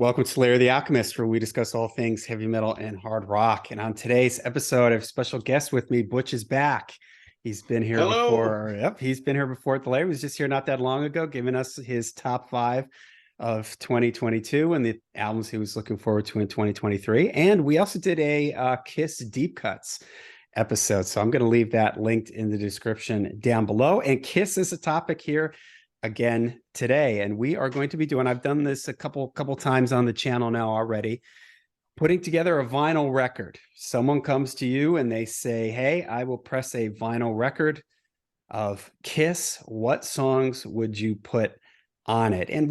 Welcome to Slayer the Alchemist, where we discuss all things heavy metal and hard rock. And on today's episode, I have a special guest with me. Butch is back. He's been here Hello. before. Yep, he's been here before at the Lair. He was just here not that long ago, giving us his top five of 2022 and the albums he was looking forward to in 2023. And we also did a Kiss Deep Cuts episode. So I'm going to leave that linked in the description down below. And Kiss is a topic here again today, and we are going to be doing, I've done this a couple times on the channel now already, putting together a vinyl record. Someone comes to you and they say, hey, I will press a vinyl record of Kiss. What songs would you put on it? And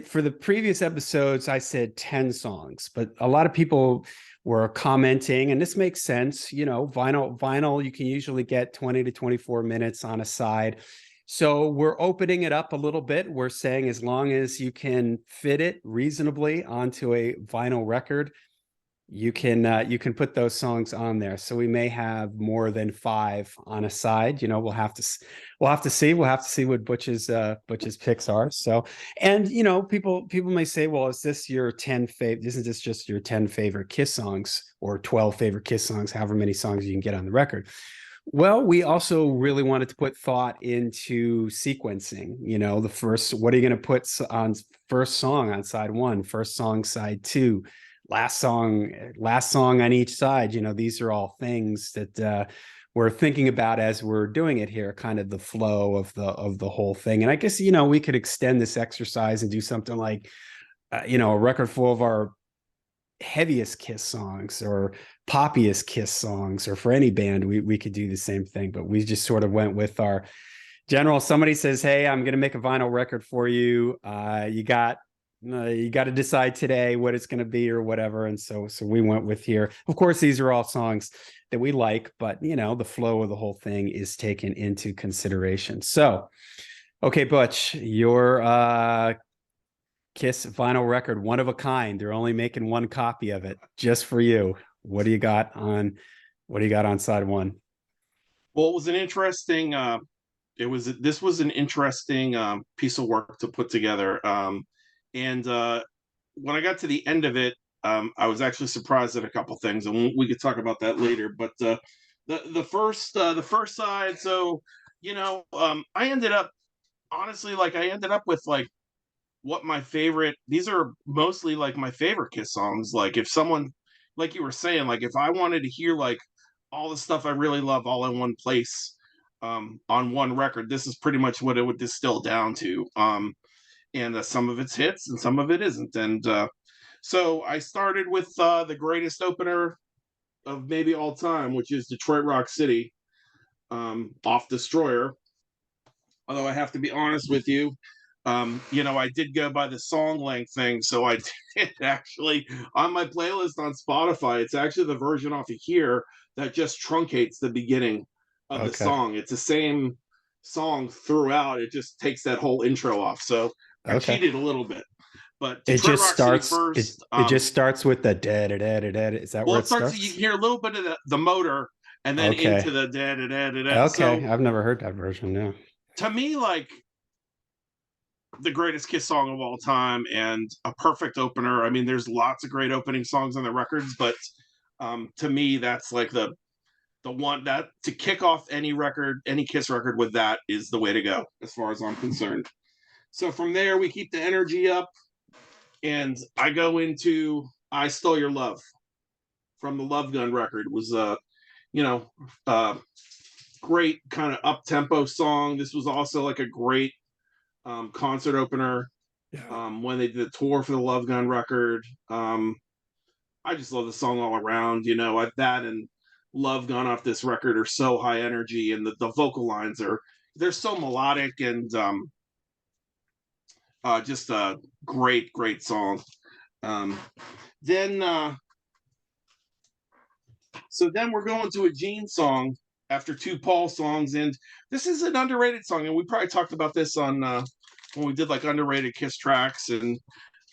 for the previous episodes, I said 10 songs, but a lot of people were commenting, and this makes sense. You know, vinyl, you can usually get 20 to 24 minutes on a side. So we're opening it up a little bit. We're saying as long as you can fit it reasonably onto a vinyl record, you can put those songs on there. So we may have more than 5 on a side. You know, we'll have to see. We'll have to see what Butch's picks are. So, and you know, people may say, well, is this your 10 favorite? Isn't this just your 10 favorite Kiss songs or 12 favorite Kiss songs? However many songs you can get on the record. Well, we also really wanted to put thought into sequencing. You know, what are you going to put on first song on side 1, first song side 2, last song on each side? You know, these are all things that we're thinking about as we're doing it here, kind of the flow of the whole thing. And I guess, you know, we could extend this exercise and do something like, a record full of our heaviest Kiss songs or poppiest Kiss songs, or for any band we could do the same thing. But we just sort of went with our general. Somebody says, hey, I'm going to make a vinyl record for you, you got to decide today what it's going to be or whatever. And so we went with here. Of course, these are all songs that we like, but you know, the flow of the whole thing is taken into consideration. So okay, Butch, your Kiss vinyl record, one of a kind. They're only making one copy of it just for you. What do you got on side 1? Well, it was an interesting. This was an interesting piece of work to put together. And when I got to the end of it, I was actually surprised at a couple things, and we could talk about that later. But the first side. So you know, I ended up honestly I ended up with what my favorite. These are mostly like my favorite Kiss songs. Like if someone, like you were saying, like if I wanted to hear all the stuff I really love all in one place, on one record, this is pretty much what it would distill down to. And some of it's hits and some of it isn't. And so I started with the greatest opener of maybe all time, which is Detroit Rock City, off Destroyer. Although I have to be honest with you, I did go by the song length thing, so I did actually on my playlist on Spotify. It's actually the version off of here that just truncates the beginning of the Okay. song. It's the same song throughout. It just takes that whole intro off. So I Okay. cheated a little bit. But It Detroit just Rock City starts. first. It just starts with the da da da da da. Is that Well, where it it starts. You starts? can hear a little bit of the motor, and then into Okay. the da da da da da. Okay. So I've never heard that version. No. to me, the greatest Kiss song of all time and a perfect opener. I mean, there's lots of great opening songs on the records, but to me, that's like the one that to kick off any record, any Kiss record with that is the way to go, as far as I'm concerned. So from there, we keep the energy up, and I go into "I Stole Your Love" from the Love Gun record. It was you know, uh, great kind of up tempo song. This was also like a great concert opener. Yeah. When they did the tour for the Love Gun record. I just love the song all around. That and Love Gun off this record are so high energy, and the vocal lines they're so melodic and just a great song. Um, then then we're going to a Gene song after 2 Paul songs, and this is an underrated song, and we probably talked about this on when we did like underrated Kiss tracks,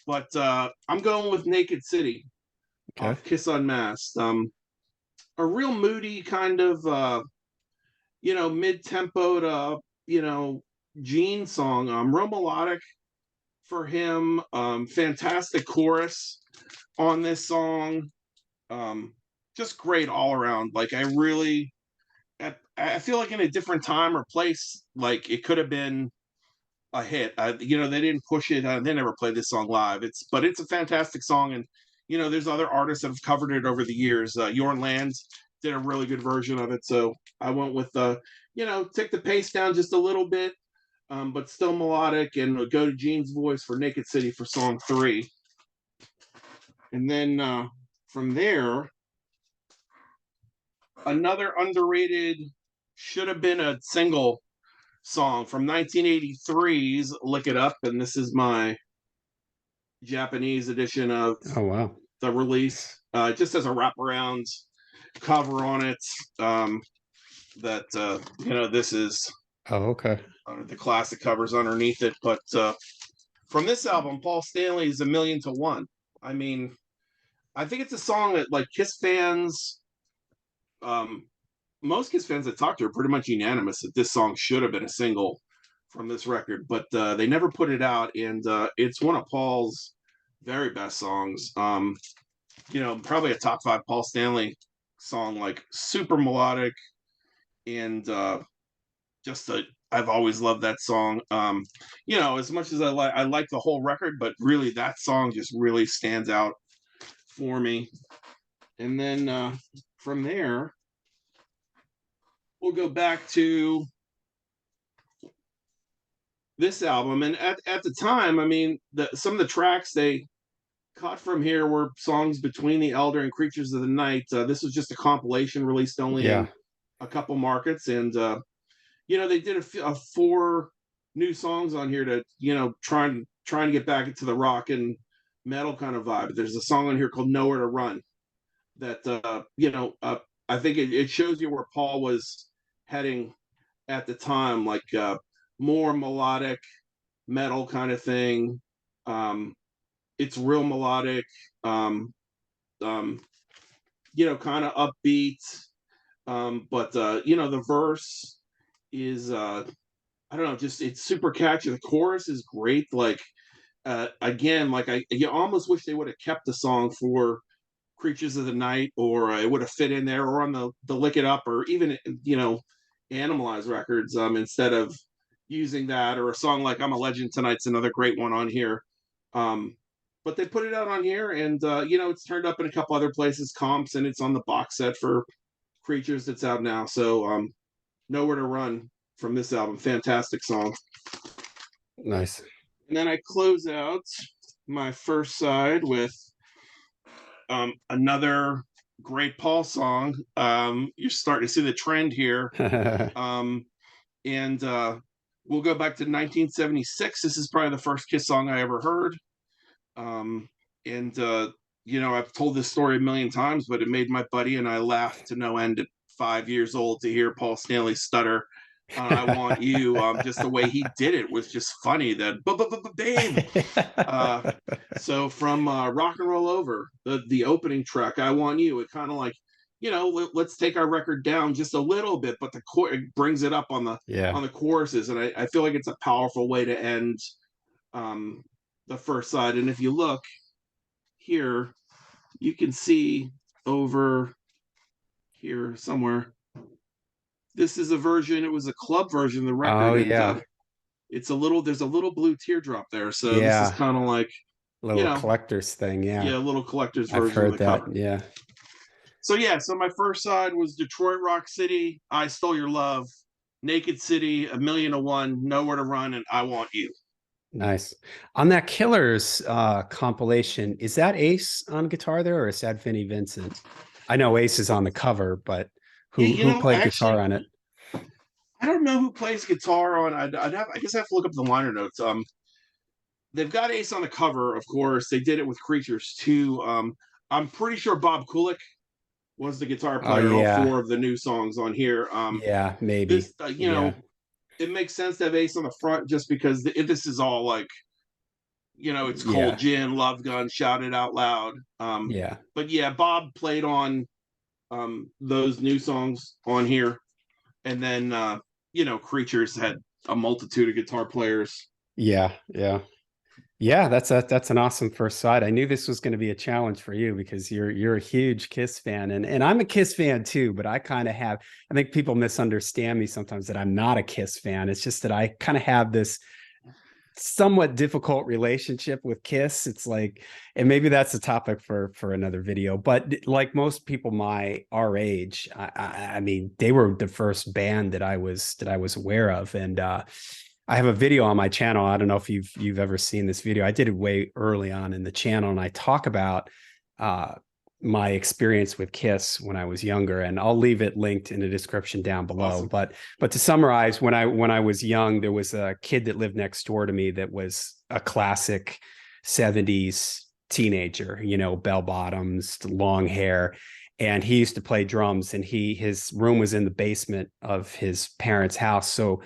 but I'm going with Naked City Okay. off Kiss Unmasked. A real moody kind of mid tempo to Gene song. Real melodic, for him. Fantastic chorus on this song. Just great all around. Like I feel like in a different time or place, like it could have been a hit. They didn't push it. They never played this song live. But it's a fantastic song, and there's other artists that have covered it over the years. Jorn Land did a really good version of it, so I went with take the pace down just a little bit, but still melodic, and we'll go to Gene's voice for Naked City for song 3, and then from there, another underrated should have been a single song from 1983's Lick It Up, and this is my Japanese edition of Oh wow. the release. It just has a wraparound cover on it. This is Oh, okay. the classic covers underneath it. But from this album, Paul Stanley's "A Million to One." I mean, I think it's a song that like Kiss fans, most Kiss fans that talk to are pretty much unanimous that this song should have been a single from this record, but they never put it out, and it's one of Paul's very best songs. Probably a top 5 Paul Stanley song, like super melodic, and I've always loved that song. As much as I like the whole record, but really that song just really stands out for me. And then from there, we'll go back to this album. And at the time, I mean, some of the tracks they caught from here were songs Between the Elder and Creatures of the Night. This was just a compilation released only in a couple markets. And, they did a 4 new songs on here to, trying to get back into the rock and metal kind of vibe. There's a song on here called Nowhere to Run that, I think it shows you where Paul was heading at the time, like more melodic metal kind of thing. It's real melodic, kind of upbeat. But the verse is I don't know, just it's super catchy. The chorus is great. Like again, like you almost wish they would have kept the song for Creatures of the Night, or it would have fit in there, or on the Lick It Up, or even Animalize records, instead of using that, or a song like I'm a Legend Tonight's another great one on here. But they put it out on here, and it's turned up in a couple other places, comps, and it's on the box set for Creatures that's out now. So Nowhere to Run from this album, fantastic song. Nice. And then I close out my first side with another great Paul song. You're starting to see the trend here. And we'll go back to 1976. This is probably the first Kiss song I ever heard. I've told this story a million times, but it made my buddy and I laugh to no end at 5 years old to hear Paul Stanley stutter "I Want You." Just the way he did it was just funny. That babe. So from Rock and Roll Over, the opening track, "I Want You," it kind of like, let's take our record down just a little bit, but it brings it up on the choruses, and I feel like it's a powerful way to end the first side. And if you look here, you can see over here somewhere, this is a version. It was a club version of the record. Oh yeah. And, there's a little blue teardrop there. So this is kind of like little collector's thing. Yeah. A little collector's version. I've heard of the that. cover. Yeah. So my first side was Detroit Rock City, I Stole Your Love, Naked City, A Million to One, Nowhere to Run, and I Want You. Nice. On that Killers compilation, is that Ace on guitar there, or is that Vinnie Vincent? I know Ace is on the cover, but who played guitar on it? I don't know who plays guitar on. I guess I have to look up the liner notes. They've got Ace on the cover, of course. They did it with Creatures too. I'm pretty sure Bob Kulick was the guitar player on all 4 of the new songs on here. Yeah, maybe. This, it makes sense to have Ace on the front just because this is all like, it's Cold Gin, Love Gun, Shout It Out Loud. But Bob played on those new songs on here, and then Creatures had a multitude of guitar players. Yeah. Yeah, that's an awesome first side. I knew this was going to be a challenge for you because you're a huge Kiss fan, and I'm a Kiss fan too, but I kind of have, I think people misunderstand me sometimes that I'm not a Kiss fan. It's just that I kind of have this somewhat difficult relationship with Kiss. It's like, and maybe that's a topic for another video. But like most people my our age, I mean, they were the first band that I was aware of, and I have a video on my channel. I don't know if you've ever seen this video. I did it way early on in the channel, and I talk about uh, my experience with Kiss when I was younger, and I'll leave it linked in the description down below. Awesome. But to summarize, when I was young, there was a kid that lived next door to me that was a classic 70s teenager, you know, bell bottoms, long hair. And he used to play drums, and his room was in the basement of his parents' house. So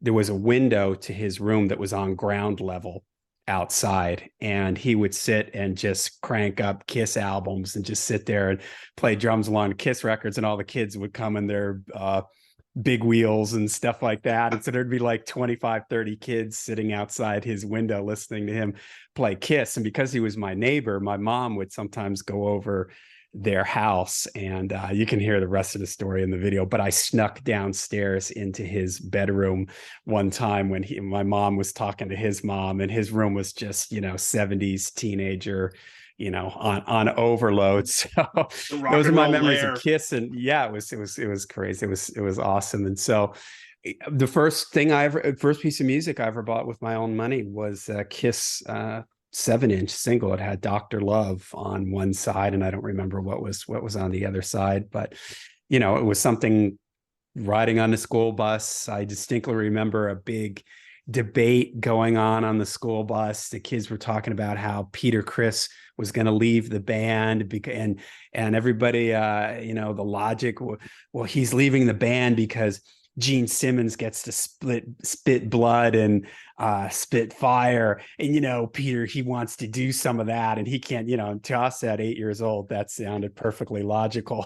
there was a window to his room that was on ground level outside, and he would sit and just crank up Kiss albums and just sit there and play drums along to Kiss records, and all the kids would come in their big wheels and stuff like that. And so there'd be like 25, 30 kids sitting outside his window listening to him play Kiss. And because he was my neighbor, my mom would sometimes go over their house, and you can hear the rest of the story in the video. But I snuck downstairs into his bedroom one time when my mom was talking to his mom, and his room was just, you know, 70s teenager, you know, on overload. So The rock those are and my roll memories of lair. Kiss. And yeah, it was crazy. It was awesome. And so the first thing I ever, first piece of music I ever bought with my own money was Kiss 7-inch single. It had Dr. Love on one side, and I don't remember what was on the other side, but you know, it was something. Riding on the school bus, I distinctly remember a big debate going on the school bus. The kids were talking about how Peter Criss was going to leave the band because, and everybody, you know, the logic, well, he's leaving the band because Gene Simmons gets to spit blood and spit fire, and you know, Peter, he wants to do some of that, and he can't, you know. To us at 8 years old, that sounded perfectly logical.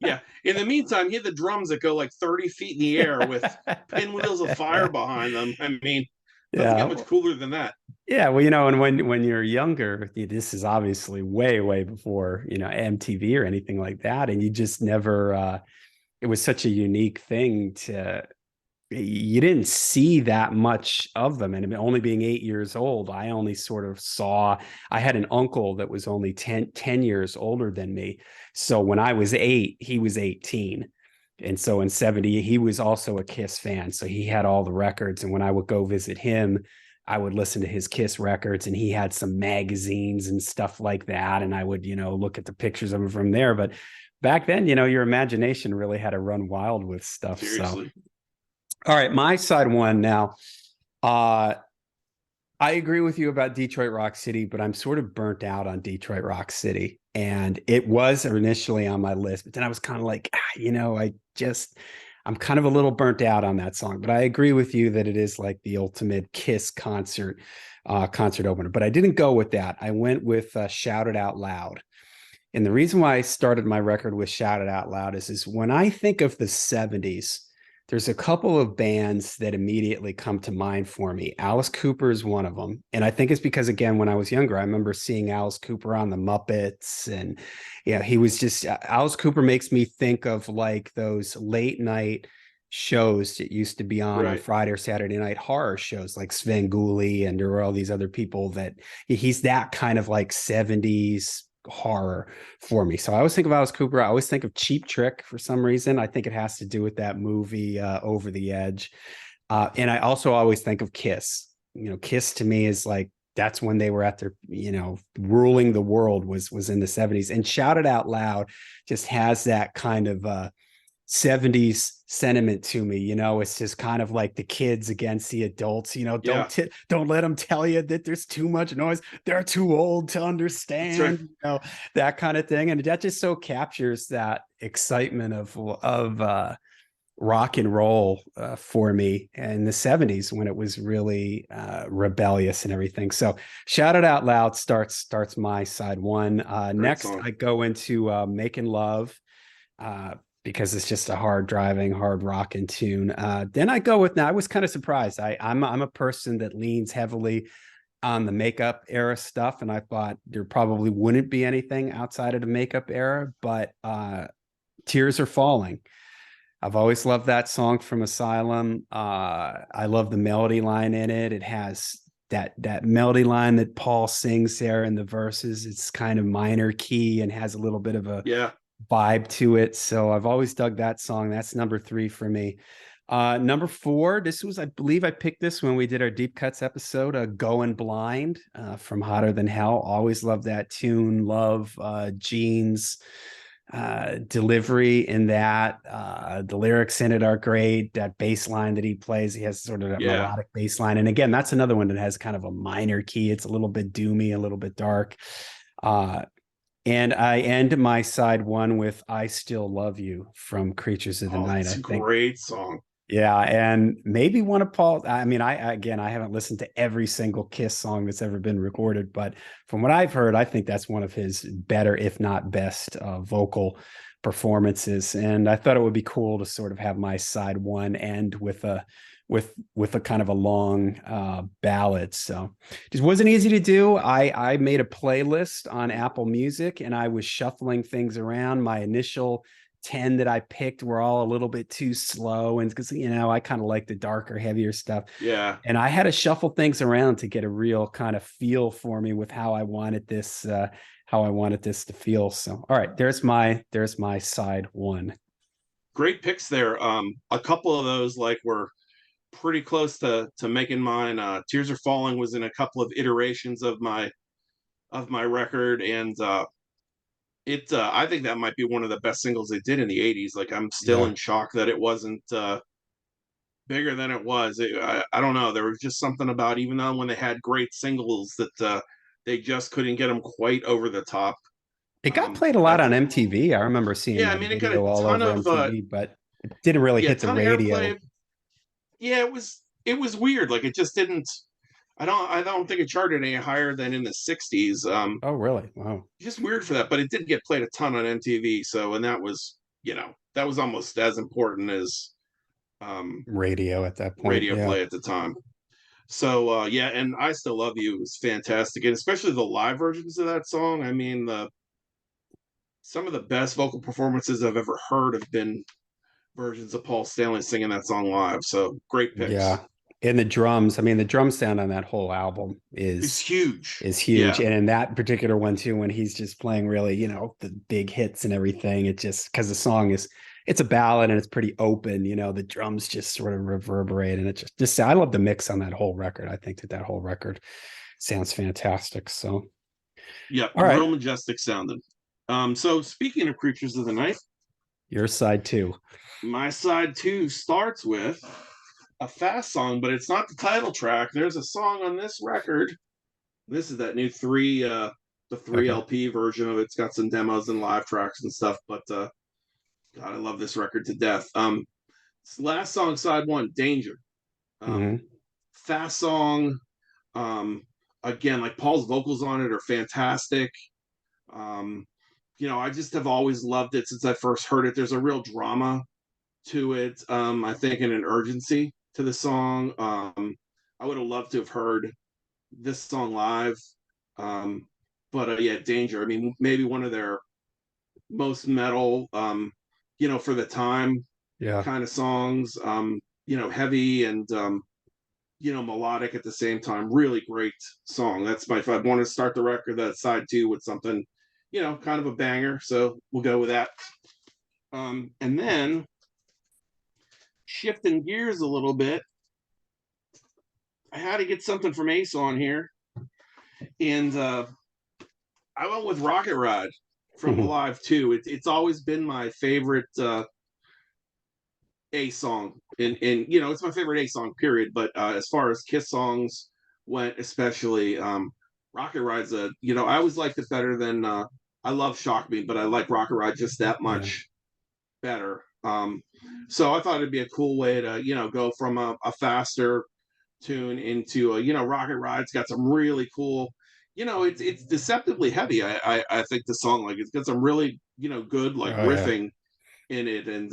Yeah. In the meantime, he had the drums that go like 30 feet in the air with pinwheels of fire behind them. I mean, doesn't get Yeah. much cooler than that. Yeah, well, you know, and when you're younger, this is obviously way before, you know, MTV or anything like that, and you just never it was such a unique thing to, you didn't see that much of them. And only being 8 years old, I only sort of saw, I had an uncle that was only 10 years older than me. So when I was 8, he was 18. And so in 70, he was also a Kiss fan. So he had all the records. And when I would go visit him, I would listen to his Kiss records, and he had some magazines and stuff like that. And I would, you know, look at the pictures of him from there. But back then, you know, your imagination really had to run wild with stuff. So, Seriously. all right, my side one now. Uh, I agree with you about Detroit Rock City, but I'm sort of burnt out on Detroit Rock City. And it was initially on my list, but then I was kind of like, you know, I'm kind of a little burnt out on that song. But I agree with you that it is like the ultimate Kiss concert opener. But I didn't go with that. I went with Shout It Out Loud. And the reason why I started my record with Shout It Out Loud is when I think of the 70s, there's a couple of bands that immediately come to mind for me. Alice Cooper is one of them. And I think it's because, again, when I was younger, I remember seeing Alice Cooper on the Muppets. And, yeah, he was just, Alice Cooper makes me think of like those late night shows that used to be on Right. Friday or Saturday night, horror shows like Svengoolie, and there were all these other people that he's that kind of like 70s horror for me. So I always think of Alice Cooper. I always think of Cheap Trick for some reason. I think it has to do with that movie Over the Edge. And I also always think of Kiss. You know, Kiss to me is like, that's when they were at their, you know, ruling the world was in the 70s. And Shout It Out Loud just has that kind of 70s sentiment to me. You know, it's just kind of like the kids against the adults. You know, Yeah. don't let them tell you that there's too much noise, they're too old to That's right. understand, you know, that kind of thing. And that just so captures that excitement of rock and roll for me in the 70s when it was really rebellious and everything. So Shout It Out Loud starts my side one. Great Next song. I go into Making Love, uh, because it's just a hard driving, hard rocking tune. Then I go with, now I was kind of surprised. I'm a person that leans heavily on the makeup era stuff, and I thought there probably wouldn't be anything outside of the makeup era, but Tears Are Falling. I've always loved that song from Asylum. I love the melody line in it. It has that melody line that Paul sings there in the verses. It's kind of minor key and has a little bit of a Yeah. vibe to it. So I've always dug that song. That's number 3 for me. Number 4, this was, I believe I picked this when we did our deep cuts episode, Going Blind, from Hotter Than Hell. Always loved that tune. Love Gene's delivery in that. The lyrics in it are great. That bass line that he plays, he has sort of that Yeah. melodic bass line. And again, that's another one that has kind of a minor key. It's a little bit doomy, a little bit dark. And I end my side 1 with I Still Love You from Creatures of the Oh, Night. it's I a think, great song. yeah, and maybe one of Paul. I mean, I haven't listened to every single Kiss song that's ever been recorded, but from what I've heard, I think that's one of his better, if not best, vocal performances. And I thought it would be cool to sort of have my side 1 end with a kind of a long ballad. So just wasn't easy to do. I made a playlist on Apple Music, and I was shuffling things around. My initial 10 that I picked were all a little bit too slow, and because I kind of like the darker, heavier stuff. Yeah. And I had to shuffle things around to get a real kind of feel for me with how I wanted this to feel. So all right, there's my side 1. Great picks there. A couple of those like were pretty close to making mine. Tears Are Falling was in a couple of iterations of my record, and it I think that might be one of the best singles they did in the 80s. Like, I'm still Yeah. in shock that it wasn't bigger than it was. I don't know, there was just something about, even though when they had great singles, that they just couldn't get them quite over the top. It got played a lot That's on MTV. I remember seeing Yeah, I that mean, it got a video all ton over of MTV, but it didn't really yeah, hit the ton of radio. airplay. Yeah, it was weird. Like, it just didn't. I don't think it charted any higher than in the 60s. Oh, really? Wow. Just weird for that, but it did get played a ton on MTV. So, and that was almost as important as um Radio at that point. radio Yeah. play at the time. So yeah, and I Still Love You was fantastic, and especially the live versions of that song. I mean, the some of the best vocal performances I've ever heard have been versions of Paul Stanley singing that song live. So great picks. Yeah. And the drums, I mean, the drum sound on that whole album It's is huge. is huge. Yeah. And in that particular one too, when he's just playing really, the big hits and everything, it just because the song it's a ballad and it's pretty open, the drums just sort of reverberate, and it just I love the mix on that whole record. I think that whole record sounds fantastic. So Yeah, all right, real majestic sounding. So speaking of Creatures of the Night, your side too. my side 2 starts with a fast song, but it's not the title track. There's a song on this record. This is that new the 3 Okay. LP version of it. It's got some demos and live tracks and stuff, but God, I love this record to death. Last song, side 1, Danger. Um, Mm-hmm. Fast song. Um, Again, like, Paul's vocals on it are fantastic. Um, I just have always loved it since I first heard it. There's a real drama to it. I think, and an urgency to the song. I would have loved to have heard this song live. But yeah, Danger. I mean, maybe one of their most metal, for the time Yeah. kind of songs. Heavy and melodic at the same time. Really great song. That's my. If I want to start the record, that side 2 with something, kind of a banger. So we'll go with that. And then shifting gears a little bit, I had to get something from Ace on here, and I went with Rocket Ride from Alive 2. It's always been my favorite Ace song, and it's my favorite Ace song, period. But as far as Kiss songs went, especially, Rocket Ride's I always liked it better than I love Shock Me, but I like Rocket Ride just that Yeah. much better. So I thought it'd be a cool way to go from a faster tune into Rocket Ride's got some really cool. It's deceptively heavy. I think the song, like, it's got some really good, like, Oh yeah. riffing in it, and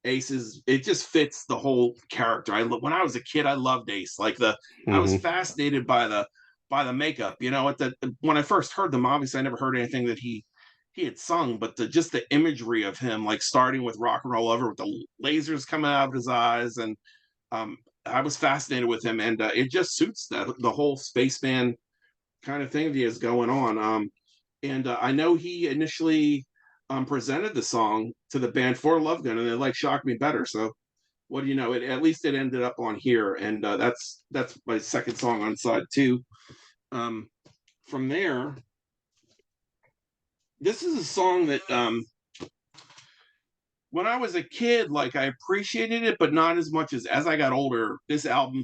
Ace's, it just fits the whole character. When I was a kid, I loved Ace. Like, I was Mm-hmm. fascinated by by the makeup. You know, when I first heard them, obviously I never heard anything that he had sung, but just the imagery of him, like starting with Rock and Roll Over with the lasers coming out of his eyes, and um, I was fascinated with him, and it just suits the whole spaceman kind of thing that he has going on. And I know he initially presented the song to the band for Love Gun, and they like Shock Me Better. So what do you know? At least it ended up on here, and that's my second song on side two. Um, from there, this is a song that when I was a kid, like I appreciated it, but not as much as I got older. This album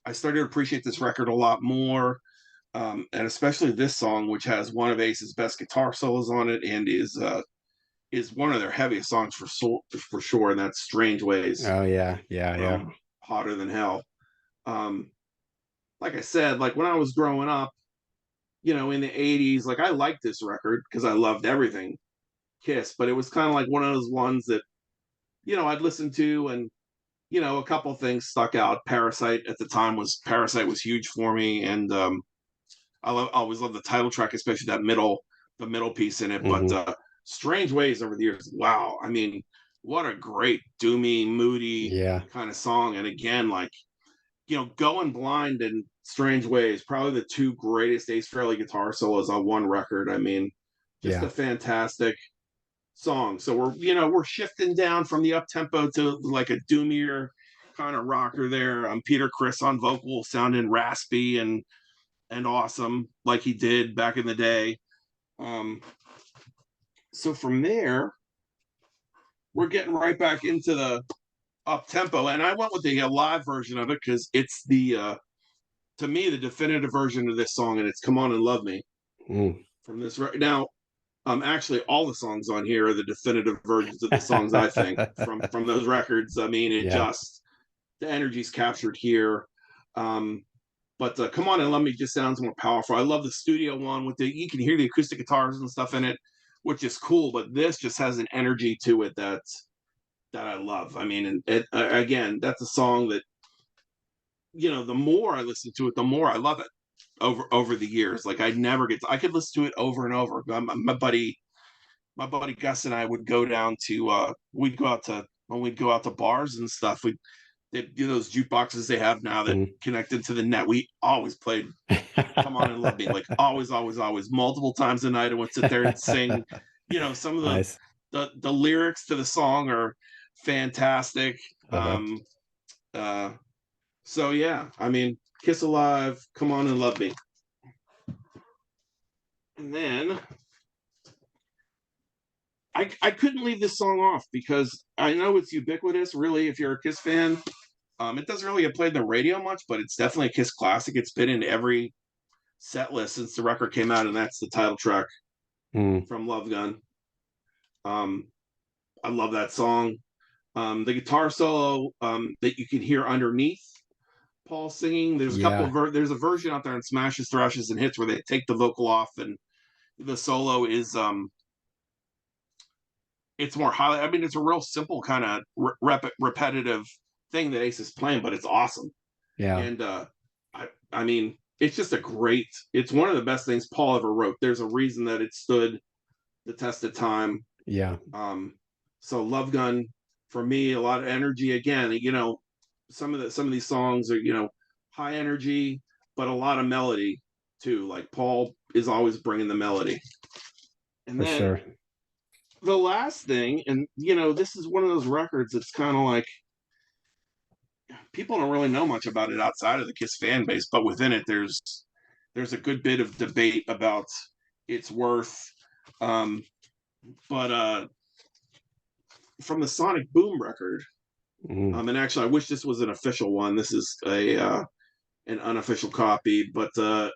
I started to appreciate this record a lot more. And especially this song, which has one of Ace's best guitar solos on it, and is one of their heaviest songs for sure, and that's "Strange Ways" Oh yeah, yeah, yeah. from Hotter Than Hell. Um, like I said, like when I was growing up, in the '80s, like I liked this record because I loved everything Kiss, but it was kind of like one of those ones that I'd listen to, and a couple things stuck out. Parasite was huge for me, and always love the title track, especially the middle piece in it. But Hmm. Strange Ways over the years, wow. I mean, what a great doomy, moody Yeah, kind of song. And again, like, Going Blind and Strange Ways, probably the two greatest Ace Frehley guitar solos on one record. I mean, just yeah. a fantastic song. So we're shifting down from the up tempo to like a doomier kind of rocker there. Peter Criss on vocals sounding raspy and awesome like he did back in the day. Um, so from there, we're getting right back into the up tempo, and I went with the live version of it because it's to me the definitive version of this song, and it's "Come On and Love Me" Mm. from this right now. Actually, all the songs on here are the definitive versions of the songs I think from those records. I mean, Yeah, the energy's captured here. Um, But "Come On and Love Me" just sounds more powerful. I love the studio one you can hear the acoustic guitars and stuff in it, which is cool. But this just has an energy to it that I love. I mean, and again, that's a song that the more I listen to it, the more I love it over the years. Like I could listen to it over and over. My buddy Gus and I would go down to we'd go out to when we'd go out to bars and stuff. Those jukeboxes they have now that mm. connected to the net. We always played "Come On and Love Me," like always, always, always, multiple times a night. I would sit there and sing. Some of Nice. the lyrics to the song are fantastic. Uh-huh. Uh, so yeah, I mean, "Kiss Alive," "Come On and Love Me," and then I couldn't leave this song off because I know it's ubiquitous. Really, if you're a Kiss fan, it doesn't really get played on the radio much, but it's definitely a Kiss classic. It's been in every set list since the record came out, and that's the title track Mm. from Love Gun. Um, I love that song. The guitar solo that you can hear underneath Paul singing. Yeah, There's a version out there on Smashes, Thrashes, and Hits where they take the vocal off, and the solo is it's more highly. I mean, it's a real simple kind of repetitive thing that Ace is playing, but it's awesome. yeah, And I mean, it's just it's one of the best things Paul ever wrote. There's a reason that it stood the test of time. yeah, Um, so Love Gun for me, a lot of energy. Again, some of these songs are high energy, but a lot of melody too. Like Paul is always bringing the melody. And for then sure. the last thing, and this is one of those records that's kind of like people don't really know much about it outside of the Kiss fan base, but within it, there's a good bit of debate about its worth. Um, but from the Sonic Boom record, Mm. and actually, I wish this was an official one. This is a an unofficial copy, but it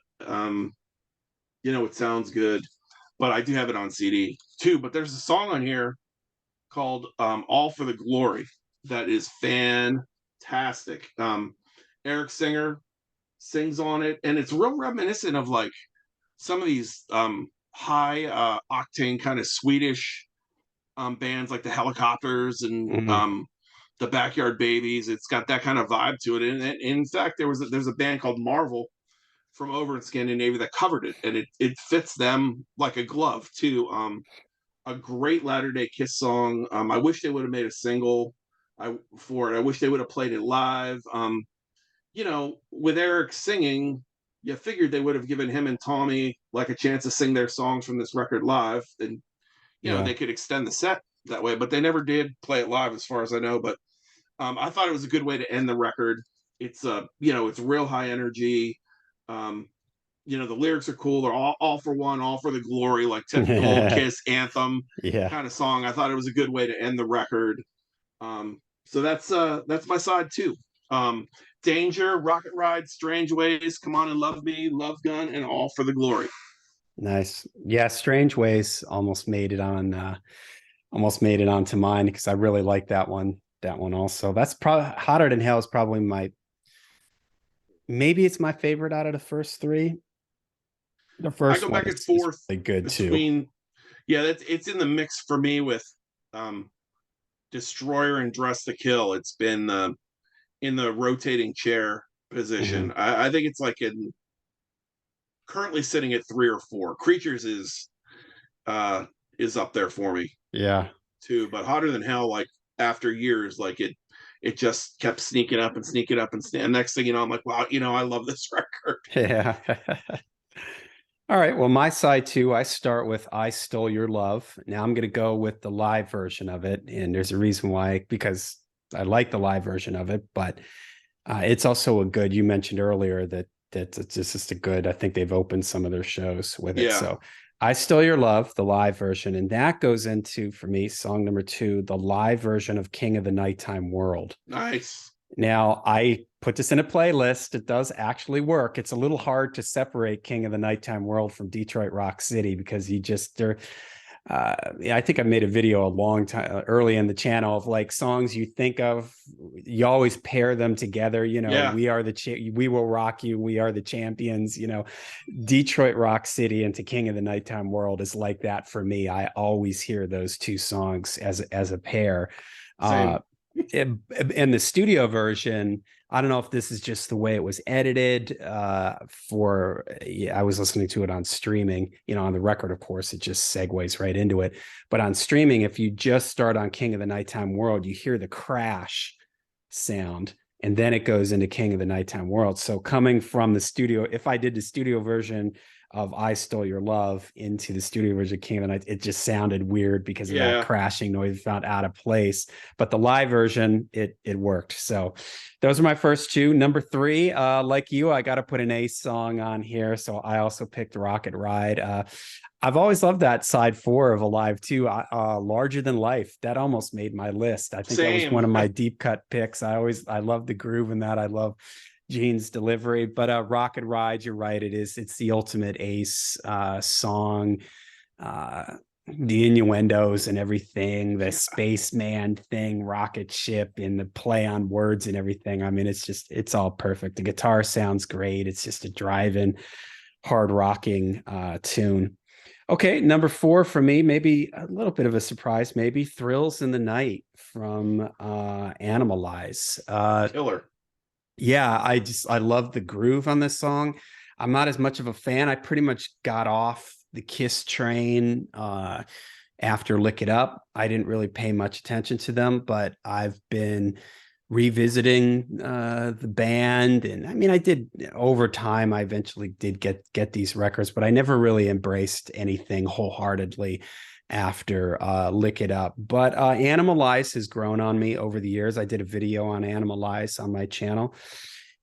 sounds good. But I do have it on CD too. But there's a song on here called "All for the Glory" that is fantastic. Eric Singer sings on it, and it's real reminiscent of like some of these high octane kind of Swedish bands like the Helicopters and Mm. the Backyard Babies. It's got that kind of vibe to it. And in fact, there's a band called Marvel from over in Scandinavia that covered it, and it fits them like a glove too. A great Latter Day Kiss song. I wish they would have made a single for it. I wish they would have played it live. With Eric singing, you figured they would have given him and Tommy like a chance to sing their songs from this record live, and Yeah. they could extend the set that way. But they never did play it live, as far as I know. But I thought it was a good way to end the record. It's it's real high energy. Um, the lyrics are cool. They're all for one, all for the glory, like typical Kiss anthem Yeah. kind of song. I thought it was a good way to end the record. So that's my side too. Um, Danger, Rocket Ride, Strange Ways, Come On and Love Me, Love Gun, and All for the Glory. Nice. Yeah, Strange Ways almost made it onto mine because I really like that one. That one also. That's probably Hotter Than Hell is probably maybe it's my favorite out of the first three. The I first go one back and is forth really good too. between, yeah, it's in the mix for me with um, Destroyer and Dress to Kill. It's been in the rotating chair position. Mhm. I think it's like currently sitting at 3 or 4. Creatures is up there for me Yeah. too, but Hotter Than Hell, like after years, like it just kept sneaking up and sneaking up, and next thing you know, I'm like, wow, I love this record. Yeah. All right. Well, my side too, I start with I Stole Your Love. Now I'm going to go with the live version of it. And there's a reason why, because I like the live version of it, but it's also you mentioned earlier that it's just a good, I think they've opened some of their shows with it. Yeah, So I Stole Your Love, the live version. And that goes into, for me, song number 2, the live version of King of the Nighttime World. nice. Now, I put this in a playlist. It does actually work. It's a little hard to separate King of the Nighttime World from Detroit Rock City because I think I made a video a long time early in the channel of like songs you think of, you always pair them together. Yeah, We Will Rock You, We Are the Champions. Detroit Rock City into King of the Nighttime World is like that for me. I always hear those two songs as a pair. same. In the studio version, I don't know if this is just the way it was edited. I was listening to it on streaming. On the record, of course, it just segues right into it. But on streaming, if you just start on King of the Nighttime World, you hear the crash sound, and then it goes into King of the Nighttime World. So coming from the studio, if I did the studio version of I Stole Your Love into the studio version of King of the Night, it just sounded weird because of that Yeah, crashing noise, found out of place. But the live version, it worked. So those are my first two. Number 3, like you, I got to put an Ace song on here. So I also picked Rocket Ride. I've always loved that side 4 of Alive 2, Larger Than Life. That almost made my list. I think that was one same. of my deep cut picks. I love the groove in that. I love Gene's delivery, but Rocket Ride, you're right. It's the ultimate Ace song. The innuendos and everything, the spaceman thing, rocket ship, and the play on words and everything. I mean, it's all perfect. The guitar sounds great. It's just a driving, hard rocking tune. Okay, number 4 for me, maybe a little bit of a surprise, maybe Thrills in the Night from Animalize. Killer. Yeah, I love the groove on this song. I'm not as much of a fan. I pretty much got off the Kiss train after Lick It Up. I didn't really pay much attention to them, but I've been revisiting the band, and I mean, I did over time. I eventually did get these records, but I never really embraced anything wholeheartedly after Lick It Up. But Animalize has grown on me over the years. I did a video on Animalize on my channel,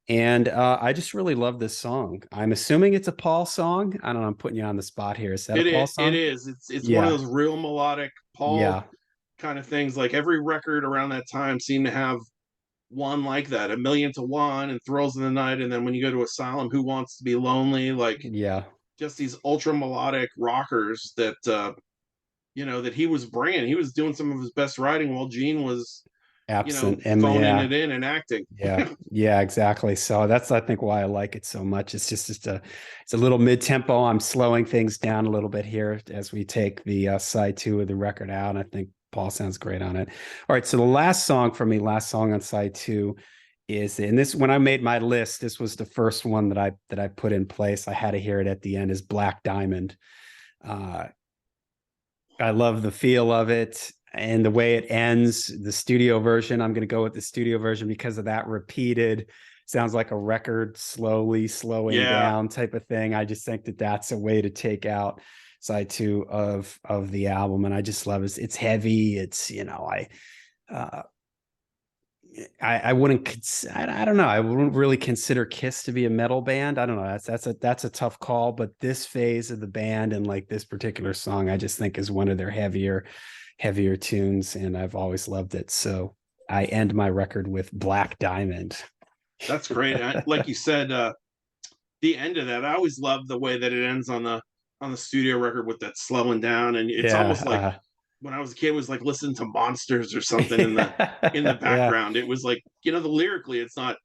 and I just really love this song. I'm assuming it's a Paul song. I don't know. I'm putting you on the spot here. Is that a Paul It song? is. It's one of Yeah. those real melodic Paul Yeah. kind of things. Like every record around that time seemed to have one like that, A Million to One and Thrills in the Night, and then when you go to Asylum, Who Wants to Be Lonely, like Yeah. just these ultra melodic rockers that that he was bringing. He was doing some of his best writing while Gene was Absent. And phoning yeah. it in and acting. Yeah, yeah, exactly. So that's, I think, why I like it so much. It's a little mid-tempo. I'm slowing things down a little bit here as we take the side 2 of the record out. And I think Paul sounds great on it. All right, so the last song for me, last song on side 2 is, and this, when I made my list, this was the first one that I put in place. I had to hear it at the end, is Black Diamond. Uh, I love the feel of it and the way it ends. The studio version, I'm going to go with the studio version because of that repeated, sounds like a record slowly slowing Yeah, down type of thing. I just think that that's a way to take out side two of the album, and I just love it. It's heavy. It's, you know, uh, I wouldn't, I don't know. I wouldn't really consider Kiss to be a metal band. I don't know. That's a tough call, but this phase of the band and like this particular song, I just think is one of their heavier tunes, and I've always loved it. So I end my record with Black Diamond. that's great. Like you said, the end of that, I always love the way that it ends on the studio record with that slowing down, and it's Yeah. almost like when I was a kid, it was like listening to monsters or something in the Yeah. background. It was like, you know, the lyrically, it's not,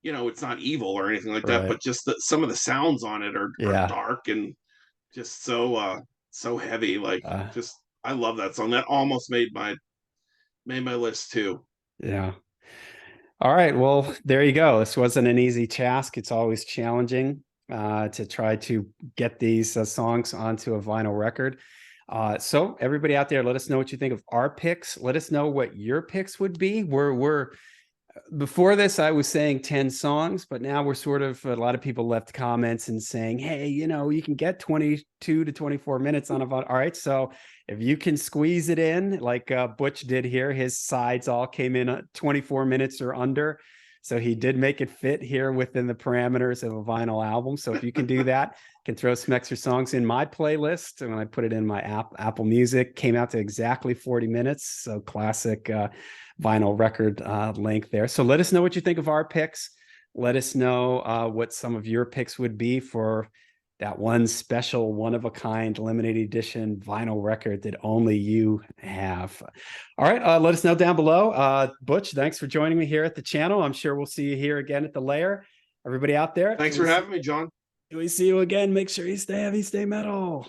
you know, it's not evil or anything like that, Right. but just some of the sounds on it are Yeah. dark and just so heavy. Like, Uh, just I love that song. That almost made my list too. yeah. All right. Well, there you go. This wasn't an easy task. It's always challenging to try to get these songs onto a vinyl record. So everybody out there, let us know what you think of our picks. Let us know what your picks would be. We're before this, I was saying 10 songs, but now we're sort of, a lot of people left comments and saying, hey, you know, you can get 22 to 24 minutes on a vinyl. All right. So if you can squeeze it in, like Butch did here, his sides all came in 24 minutes or under. So he did make it fit here within the parameters of a vinyl album. So if you can do that, can throw some extra songs in my playlist. And when I put it in my Apple Music, came out to exactly 40 minutes. So classic vinyl record length there. So let us know what you think of our picks. Let us know what some of your picks would be for that one special, one of a kind, limited edition vinyl record that only you have. All right. Let us know down below. Butch, thanks for joining me here at the channel. I'm sure we'll see you here again at the Lair. Everybody out there, Thanks for having me, John. till we see you again, make sure you stay heavy, stay metal.